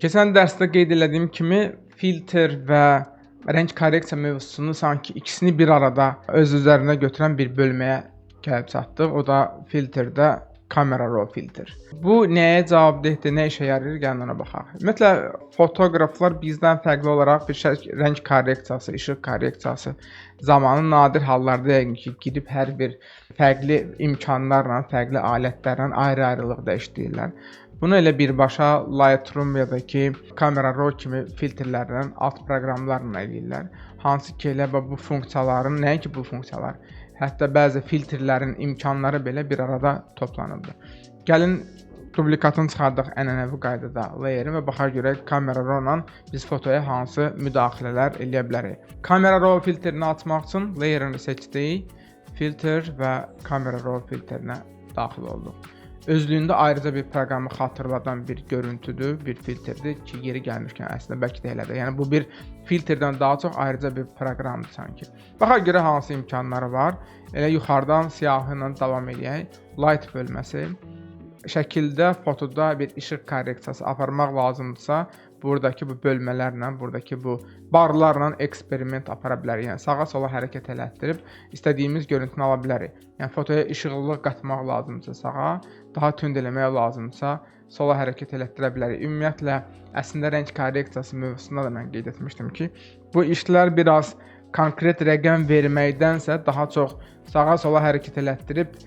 Keçən dərsdə qeyd etdiyim kimi filtr və rəng korreksiya mövzusunu sanki ikisini bir arada öz üzərinə götürən bir bölməyə gəlib çatdıq. O da filtrdə kamera raw filtr. Bu nəyə cavabdehdir, nə işə yarayır, gəlin ona baxaq. Ümumiyyətlə fotoqraflar bizdən fərqli olaraq bir rəng korreksiyası, işıq korreksiyası zamanı nadir hallarda yəqin ki, girib hər bir fərqli imkanlarla, fərqli alətlərlə ayrı-ayrılıqda işləyirlər. Bunu elə birbaşa Lightroom ya da ki, Camera Raw kimi filtrlərlə, alt proqramlarla eləyirlər. Hansı ki, elə bu funksiyaların, nəinki bu funksiyalar, hətta bəzi filtrlərin imkanları belə bir arada toplanıbdır. Gəlin duplikatını çıxardıq ənənəvi qaydada layerin və baxaq görək Camera Raw-la biz fotoya hansı müdaxilələr eləyə bilərik. Camera Raw filtrini açmaq üçün layerini seçdik, filtr və Camera Raw filtrinə daxil olduq. Özlüyündə ayrıca bir proqramı xatırladan bir görüntüdür, bir filtrdir ki, yeri gəlmişkən əslində bəlkə də elədir. Yəni bu bir filtrdən daha çox ayrıca bir proqramdır sanki. Baxaq görə hansı imkanları var. Elə yuxarıdan siyahı ilə davam edək. Light bölməsi. Şəkildə, fotoda bir işıq korreksiyası aparmaq lazımdırsa, buradakı bu bölmələrlə, buradakı bu barlarla eksperiment apara bilərik. Yəni sağa sola hərəkət elətdirib istədiyimiz görüntünü ala bilərik. Yəni fotoya işıqlılıq qatmaq lazımdırsa sağa, daha tünd eləmək lazımdırsa sola hərəkət elətdirə bilərik. Ümumiyyətlə əslində rəng korreksiyası mövzusunda da mən qeyd etmişdim ki, bu işlər biraz konkret rəqəm verməkdənsə daha çox sağa sola hərəkət elətdirib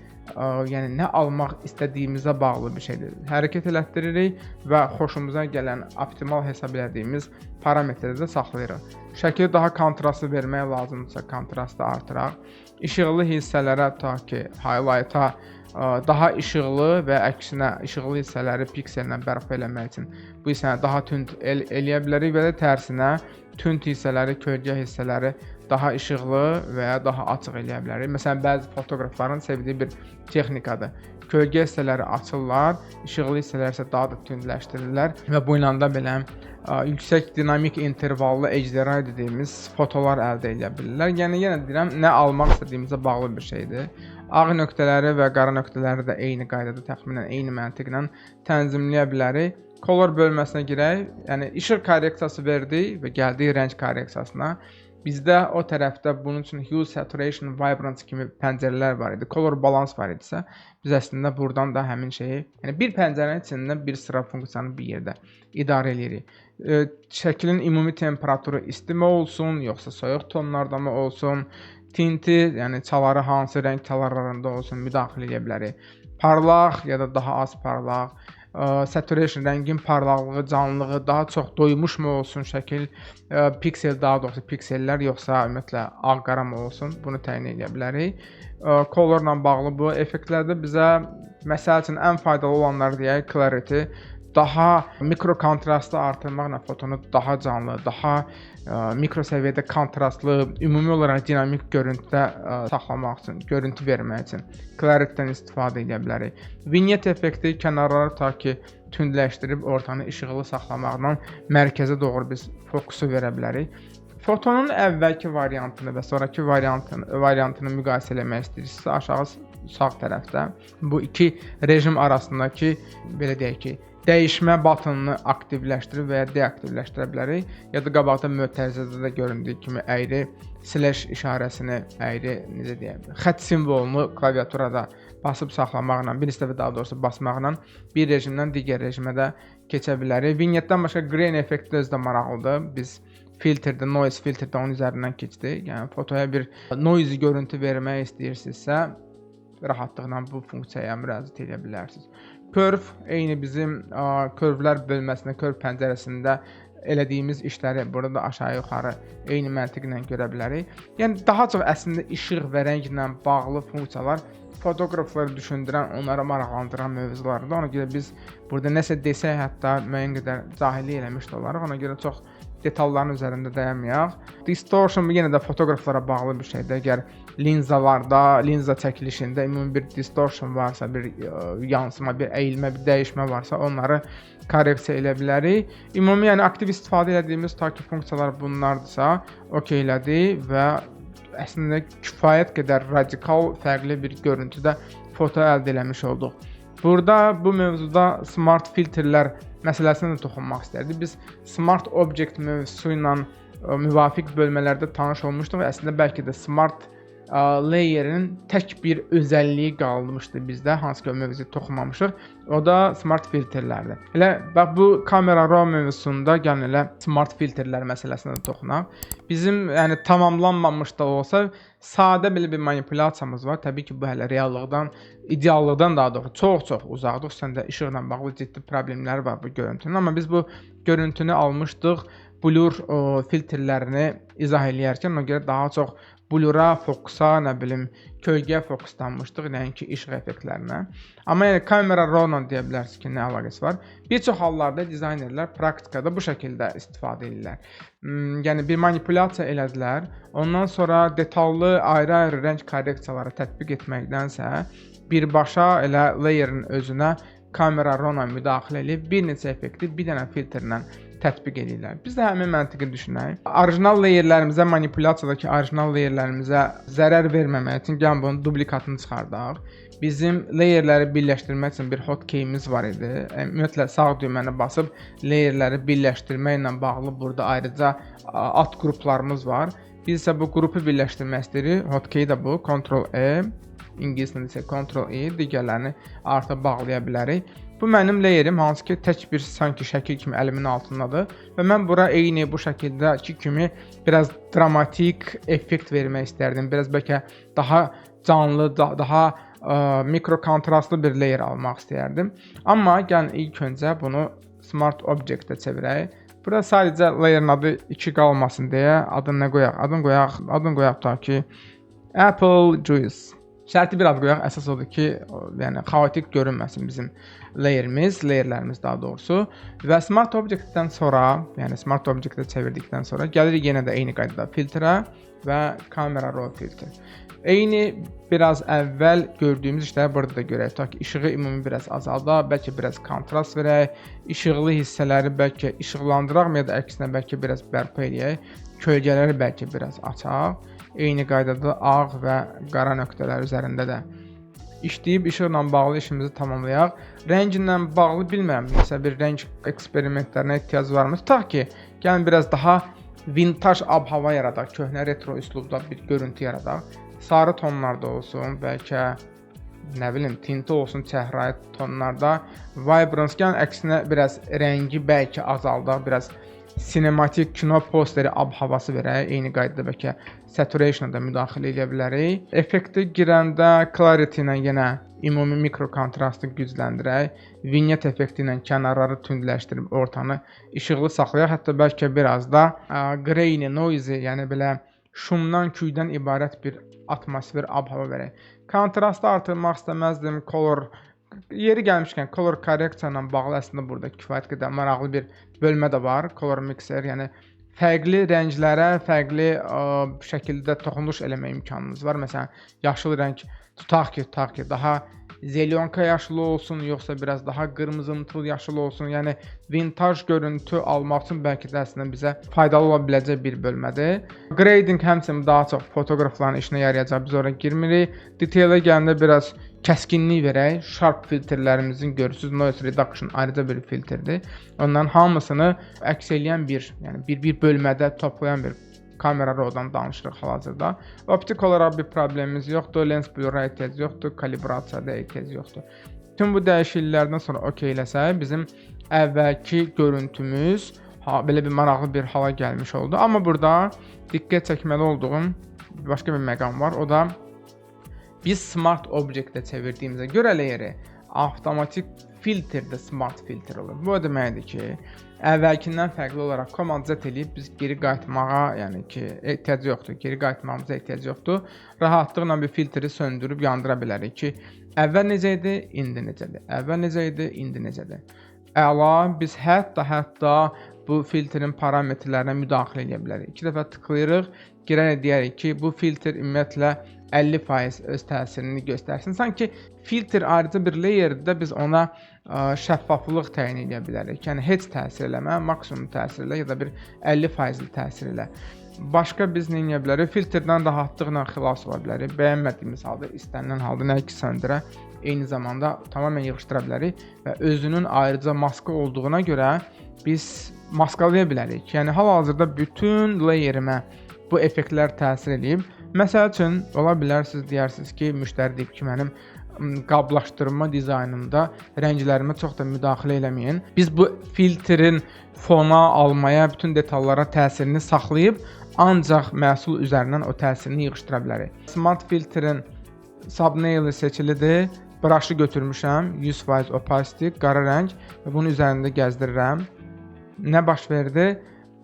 yəni nə almaq istədiyimizə bağlı bir şeydir. Hərəkət elətdiririk və xoşumuza gələn, optimal hesab etdiyimiz parametrdə saxlayırıq. Şəkili daha kontrastlı vermək lazımdırsa, kontrastı artıraq. İşıqlı hissələrə ta ki, highlight-a daha işıqlı və əksinə işıqlı hissələri piksellə bərpa eləmək üçün bu hissəni daha tünd eləyə bilərik və də tərsinə tünd hissələri, kölgə hissələri daha işıqlı və ya daha açıq eləyə bilərik. Məsələn, bəzi fotoqrafların sevdiyi bir texnikadır. Kölgə hissələri açırlar, işıqlı hissələr isə daha da tündləşdirirlər və bu ilə də belə yüksək dinamik intervallı HDR dediyimiz fotolar əldə edə bilirlər. Yəni yenə deyirəm, nə almaq istədiyimizə bağlı bir şeydir. Ağ nöqtələri və qara nöqtələri də eyni qaydada, təxminən eyni məntiqlə tənzimləyə bilərik. Color bölməsinə girək. Yəni işıq korreksiyası verdik və gəldik rəng korreksiyasına. Bizdə o tərəfdə bunun üçün Hue, Saturation, Vibrance kimi pəncərələr var idi. Color Balance var idisə, biz əslində buradan da həmin şeyi, yəni bir pəncərənin içində bir sıra funksiyanı bir yerdə idarə edirik. Şəklin ümumi temperaturu isti mi olsun, yoxsa soyuq tonlarda mı olsun, tinti, yəni çaları hansı rəng çalarlarında olsun, müdaxilə edə bilərik. Parlaq ya da daha az parlaq, saturation, rəngin parlaqlığı, canlılığı daha çox doymuş mu olsun şəkil, piksel daha doğrusu piksellər yoxsa ümumiyyətlə ağ-qara mı olsun, bunu təyin edə bilərik. Colorla bağlı bu effektlərdə bizə məsəl üçün ən faydalı olanlar deyək, clarity, daha mikro kontrastı artırmaqla fotonu daha canlı, daha mikro səviyyədə kontrastlı, ümumi olaraq dinamik görüntüdə saxlamaq üçün, görüntü vermək üçün clarity-dən istifadə edə bilərik. Vignette effekti kənarları ta ki tündləşdirib ortanı işıqlı saxlamaqla mərkəzə doğru biz fokusu verə bilərik. Fotonun əvvəlki variantını və sonraki variantını müqayisə eləmək istəyirsinizsə, aşağı sağ tərəfdə bu iki rejim arasındakı, belə deyək ki, dəyişmə butonunu aktivləşdirib və ya deaktivləşdirə bilərik. Ya da qabaqda mötərizədə də göründüyü kimi əyri slash işarəsini, əyri necə deyək, xətt simvolunu klaviaturada basıb saxlamaqla, bir dəfə daha doğrusu basmaqla bir rejimdən digər rejimə də keçə bilərik. Vignette-dən başqa grain effekti də özü də maraqlıdır. Biz filtrdə, noise filtrdə onun üzərindən keçdik. Yəni fotoya bir noisy görüntü vermək istəyirsinizsə, rahatlıqla bu funksiyaya müraciət edə bilərsiniz. Curve eyni bizim curvelər bölməsində, curve pəncərəsində elədiyimiz işləri burada da aşağı-yuxarı eyni məntiqlə görə bilərik. Yəni daha çox əslində işıq və rənglə bağlı funksiyalar fotoqrafları düşündürən, onları maraqlandıran mövzulardır. Ona görə biz burada nəsə desək, hətta müəyyən qədər cahillik eləmiş də olarıq. Ona görə çox detalların üzərində dayanmayaq. Distortion yenə də fotoqraflara bağlı bir şeydir. Əgər linzalarda, linza çəkilişində ümumi bir distortion varsa, bir yansıma, bir əyilmə, bir dəyişmə varsa, onları korreksiya edə bilərik. Ümumi, yəni aktiv istifadə etdiyimiz takip funksiyalar bunlardırsa, okeylədik və əslində kifayət qədər radikal, fərqli bir görüntüdə foto əldə eləmiş olduq. Burada bu mövzuda smart filtrlər məsələsinə də toxunmaq istərdik. Biz Smart Object mövzusu ilə müvafiq bölmələrdə tanış olmuşduq və əslində bəlkə də Smart layerin tək bir özəlliyi qalmışdı bizdə, hansı ki o mövzuya toxunmamışıq. O da smart filtrlərdir. Elə bax bu kamera raw mövzusunda gəlin elə smart filtrlər məsələsinə də toxunaq. Bizim yəni tamamlanmamış da olsa sadə belə bir manipulyasiyamız var. Təbii ki bu hələ reallıqdan, ideallıqdan daha doğrusu çox uzaqdır. Xüsusən də işıqla bağlı ciddi problemlər var bu görüntünün. Amma biz bu görüntünü almışdıq. Blur filtrlərini izah eləyərkən ona görə daha çox blura, fokusa, nə bilim, kölgəyə fokuslanmışdıq, nəinki işıq effektlərinə. Amma yəni kamera raw-la deyə bilərsiniz ki, nə əlaqəsi var? Bir çox hallarda dizaynerlər praktikada bu şəkildə istifadə edirlər. Yəni bir manipulyasiya elədilər, ondan sonra detallı ayrı-ayrı rəng korreksiyaları tətbiq etməkdənsə, birbaşa elə layerin özünə kamera raw-la müdaxilə edib bir neçə effekti bir dənə filtrlə tətbiq edirlər. Biz də həmin məntiqi düşünək. Orijinal layerlərimizə, manipulyasiyadakı orijinal layerlərimizə zərər verməmək üçün gəlin bunun duplikatını çıxardaq. Bizim layerləri birləşdirmək üçün bir hotkeyimiz var idi. Ümumiyyətlə sağ düyməni basıb layerləri birləşdirməklə bağlı burada ayrıca alt qruplarımız var. Biz isə bu qrupu birləşdirmək istəyirik. Hotkey də bu. Ctrl-E, ingiliscə isə Ctrl-E, digərlərini artıq bağlaya bilərik. Bu mənim layerim, hansı ki tək bir sanki şəkil kimi əlimin altındadır və mən bura eyni bu şəkildəki kimi biraz dramatik effekt vermək istərdim. Biraz bəlkə daha canlı, daha mikro kontrastlı bir layer almaq istərdim. Amma gəlin ilk öncə bunu Smart Object-ə çevirək. Burada sadəcə layerin adı 2 qalmasın deyə adını nə qoyaq? Adını qoyaq da ki Apple Juice. Şərti bir ad qoyaq, əsas odur ki, yəni xaotik görünməsin bizim layerlərimiz daha doğrusu. Və Smart Object-dən sonra, yəni Smart Object-ə çevirdikdən sonra gəlirik yenə də eyni qaydada filtrə və kamera raw filtr. Eyni biraz əvvəl gördüyümüz işləri burada da görək. Ta ki işığı ümumi biraz azaldaq, bəlkə biraz kontrast verək, işıqlı hissələri bəlkə işıqlandıraq ya da əksinə bəlkə biraz bərpa edək, kölgələri bəlkə biraz açaq. Eyni qaydada ağ və qara nöqtələr üzərində də işləyib işıqla bağlı işimizi tamamlayaq. Rənglə bağlı bilmirəm, məsələn bir rəng eksperimentlərinə ehtiyac varmı? Tutaq ki, gəlin biraz daha vintaj ab-hava yaradaq, köhnə retro üslubda bir görüntü yaradaq. Sarı tonlarda olsun, bəlkə nə bilim tinti olsun, çəhrayı tonlarda. Vibrance, gəlin əksinə biraz rəngi bəlkə azaldaq, biraz sinematik kino posteri ab-havası verək. Eyni qaydada bəlkə saturation-a da müdaxilə edə bilərik. Effekti girəndə clarity ilə yenə ümumi mikro kontrastı gücləndirək. Vignette effekti ilə kənarları tündləşdirib ortanı işıqlı saxlayaq. Hətta bəlkə biraz da grainy, noisy, yəni belə şumdan, küydən ibarət bir atmosfer ab-hava verək. Kontrastı artırmaq istəməzdim. Yeri gəlmişkən color correction ilə bağlı əslində burada kifayət qədər maraqlı bir bölmə də var. Color mixer, yəni fərqli rənglərə fərqli şəkildə toxunuş eləmək imkanınız var. Məsələn, yaşıl rəng tutaq ki, daha zelyonka yaşılı olsun, yoxsa biraz daha qırmızımtıl yaşılı olsun. Yəni vintaj görüntü almaq üçün bəlkə də əslində bizə faydalı ola biləcək bir bölmədir. Grading həmçinin daha çox fotoqrafların işinə yarayacaq. Biz ora girmirik. Detailə gələndə biraz kəskinlik verək. Sharp filtrlərimizin görürsüz, noise reduction ayrıca bir filtrdir. Onların hamısını əks eləyən yəni bir bölmədə toplayan bir kamera raw'dan danışırıq hal-hazırda. Optik olaraq bir problemimiz yoxdur, lens blur'a ehtiyac yoxdur, kalibrasiyada ehtiyac yoxdur. Bütün bu dəyişikliklərdən sonra okey eləsək, bizim əvvəlki görüntümüz belə bir maraqlı bir hala gəlmiş oldu. Amma burada diqqət çəkməli olduğum başqa bir məqam var. O da biz Smart Object-ə çevirdiyimizə görə layeri avtomatik filtrdə Smart filtr olur. Bu o deməkdir ki, əvvəlkindən fərqli olaraq Command Z eləyib biz geri qayıtmağa, yəni ki, ehtiyac yoxdur. Geri qayıtmamıza ehtiyac yoxdur. Rahatlıqla bir filtri söndürüb yandıra bilərik ki, əvvəl necə idi, indi necədir. Əvvəl necə idi, indi necədir. Əla, biz hətta bu filtrin parametrlərinə müdaxilə edə bilərik. 2 dəfə tıklayırıq, girərək deyərik ki, bu filtr ümumiyyətlə 50% öz təsirini göstərsin. Sanki filtr ayrıca bir layerdə biz ona şəffaflıq təyin edə bilərik. Yəni heç təsir eləmə, maksimum təsir elə ya da bir 50% təsir elə. Başqa biz nə edə bilərik? Filtrdən rahatlıqla xilas ola bilərik. Bəyənmədiyimiz halda, istənilən halda nə ki söndürə eyni zamanda tamamilə yığışdıra bilərik və özünün ayrıca maska olduğuna görə biz maskalaya bilərik. Yəni hal-hazırda bütün layerimə bu effektlər təsir eləyib. Məsəl üçün, ola bilər siz deyirsiniz ki, müştəri deyib ki, mənim qablaşdırma dizaynımda rənglərimə çox da müdaxilə eləməyin. Biz bu filtrin fona almaya, bütün detallara təsirini saxlayıb, ancaq məhsul üzərindən o təsirini yığışdıra bilərik. Smart filtrin thumbnail seçilidir. Brush'ı götürmüşəm, 100% opacity, qara rəng və bunun üzərində gəzdirirəm. Nə baş verdi?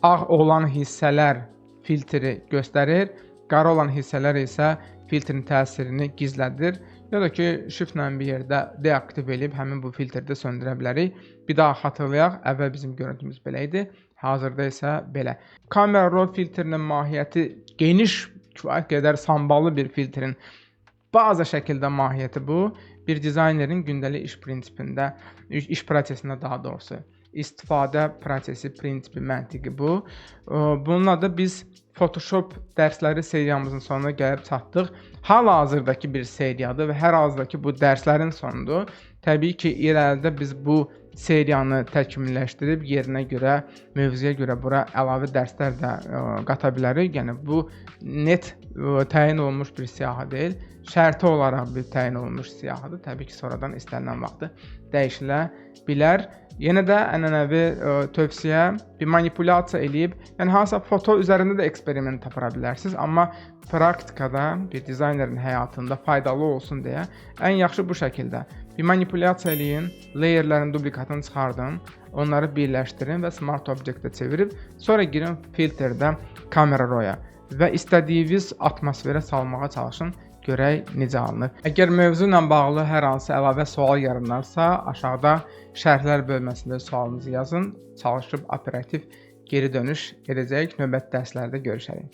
Ağ olan hissələr filtri göstərir, qara olan hissələr isə filtrin təsirini gizlədir. Ya da ki, shiftlə bir yerdə deaktiv edib həmin bu filtrdə söndürə bilərik. Bir daha xatırlayaq, əvvəl bizim görüntümüz belə idi, hazırda isə belə. Camera Raw filtrinin mahiyyəti geniş, kifayət qədər samballı bir filtrin bazı şəkildə mahiyyəti bu. Bir dizaynerin gündəlik iş prinsipində, iş prosesində daha doğrusu, istifadə prosesi, prinsipi, məntiqi bu. Bununla da biz Photoshop dərsləri seriyamızın sonuna gəlib çatdıq. Hal-hazırdakı bir seriyadır və hər halındakı bu dərslərin sonudur. Təbii ki, irəlidə biz bu seriyanı təkmilləşdirib yerinə görə, mövzuya görə bura əlavə dərslər də qata bilərik. Yəni bu net təyin olunmuş bir siyahı deyil, şərti olaraq bir təyin olunmuş siyahıdır. Təbii ki, sonradan istənilən vaxtı dəyişilə bilər. Yenə də ənənəvi tövsiyə bir manipulyasiya eləyib, yəni hansısa foto üzərində də eksperiment apara bilərsiniz, amma praktikada bir dizaynerin həyatında faydalı olsun deyə ən yaxşı bu şəkildə bir manipulyasiya eləyin, layerlərin duplikatını çıxardın, onları birləşdirin və Smart Object-ə çevirib, sonra girin filtrdə Camera Raw-ya və istədiyiniz atmosferə salmağa çalışın. Görək necə alınır. Əgər mövzu ilə bağlı hər hansı əlavə sual yaranarsa, aşağıda şərhlər bölməsində sualınızı yazın. Çalışıb operativ geri dönüş edəcək. Növbəti dərslərdə görüşərik.